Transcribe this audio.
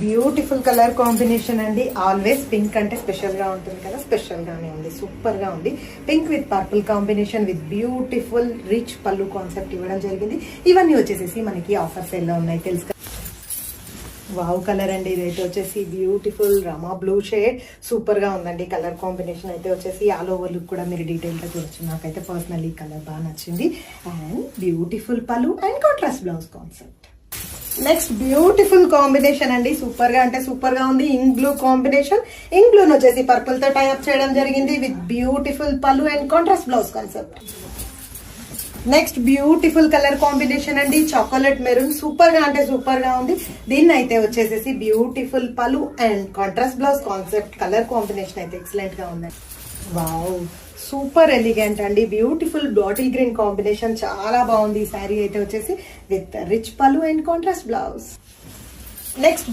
Beautiful colour combination అండి. Always pink అంటే special గా ఉంటుంది కదా, స్పెషల్ గానే ఉంది, సూపర్ గా ఉంది. Pink with purple combination with beautiful rich పళ్ళు కాన్సెప్ట్ ఇవ్వడం జరిగింది. ఇవన్నీ వచ్చేసేసి మనకి ఆఫర్ సేల్ లో ఉన్నాయి, తెలుసు. వావ్ కలర్ అండి, ఇదైతే వచ్చేసి బ్యూటిఫుల్ రమా బ్లూ షేడ్, సూపర్ గా ఉందండి. కలర్ కాంబినేషన్ అయితే వచ్చేసి ఆల్ ఓవర్ లుక్ కూడా మీరు డీటెయిల్ గా చూడొచ్చు. నాకైతే పర్సనల్లీ కలర్ బాగా నచ్చింది. అండ్ బ్యూటిఫుల్ పళ్ళు and contrast blouse concept. Next beautiful combination అండి, సూపర్ గా అంటే సూపర్ గా ఉంది. Ink blue combination, ink blue వచ్చేసి పర్పుల్ తో టైఅప్ చేయడం జరిగింది విత్ బ్యూటిఫుల్ పళ్ళు and contrast blouse concept. Next beautiful colour combination అండి, చాకోలెట్ మెరూన్, సూపర్ గా అంటే సూపర్ గా ఉంది. దీన్ని అయితే వచ్చేసేసి బ్యూటిఫుల్ పళ్ళు and contrast blouse concept. Colour combination అయితే ఎక్సలెంట్ గా ఉందండి. వావ్, సూపర్ ఎలిగెంట్ అండి. బ్యూటిఫుల్ బాటిల్ గ్రీన్ కాంబినేషన్, చాలా బాగుంది. ఈ శారీ అయితే వచ్చేసి విత్ రిచ్ పళ్ళు అండ్ కాంట్రాస్ట్ బ్లౌజ్. నెక్స్ట్